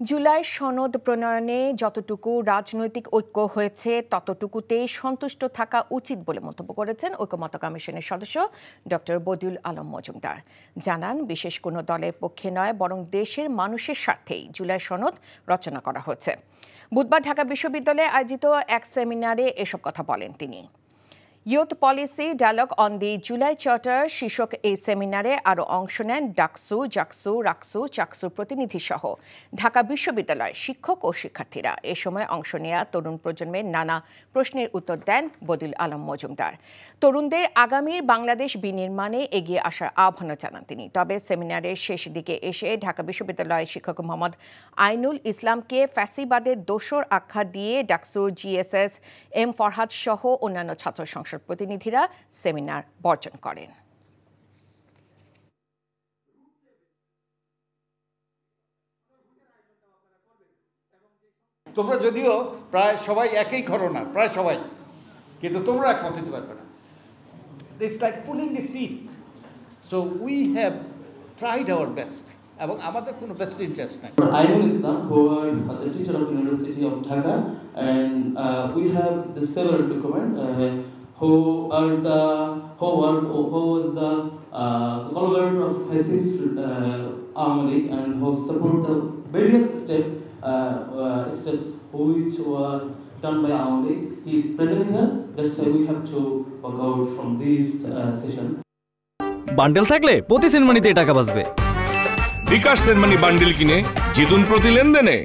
জুলাই সনদ প্রণয়নে যতটুকু রাজনৈতিক ঐক্য হয়েছে ততটুকুতেই সন্তুষ্ট থাকা উচিত বলে মন্তব্য করেছেন ঐকমত্য কমিশনের সদস্য ডক্টর বদিউল আলম মজুমদার। জানান, বিশেষ কোনো দলের পক্ষে নয়, বরং দেশের মানুষের স্বার্থেই জুলাই সনদ রচনা করা হয়েছে। বুধবার ঢাকা বিশ্ববিদ্যালয়ে আয়োজিত এক সেমিনারে এসব কথা বলেন তিনি। Youth policy dialogue on the July charter শীর্ষক এই সেমিনারে আরও অংশ নেন ডাকসু, জাকসু, রাকসু, চাকসু প্রতিনিধি সহ ঢাকা বিশ্ববিদ্যালয়ের শিক্ষক ও শিক্ষার্থীরা। এ সময় অংশ নেয়া তরুণ প্রজন্মের নানা প্রশ্নের উত্তর দেন বদিউল আলম মজুমদার। তরুণদের আগামীর বাংলাদেশ বিনির্মাণে এগিয়ে আসার আহ্বান জানান তিনি। তবে সেমিনারের শেষ দিকে এসে ঢাকা বিশ্ববিদ্যালয়ের শিক্ষক মোহাম্মদ আইনুল ইসলামকে ফ্যাসিবাদের দোসর আখ্যা দিয়ে ডাকসুর জিএসএস এম ফরহাদ সহ অন্যান্য ছাত্র সংসদ প্রতিনিধিরা সেমিনার বর্জন করেন। তোমরা যদিও প্রায় সবাই একই ঘটনা, প্রায় সবাই, কিন্তু তোমরা একমত হতে পারবে না। It's like pulling the teeth. So we have tried our best, এবং আমাদের কোনো বেস্ট ইন্টারেস্ট নাই। Ainul Islam, who are the teacher of University of Dhaka, and we have the several documents who was the collaborator of fascist army and who support the various steps which were done by army. He is present here. That's why we have to walk out from this session. Bundle থাকলে প্রতি সেনমানিতে টাকা বাঁচবে। বিকাশ send money bundle কিনে জিতুন প্রতি লেনদেনে।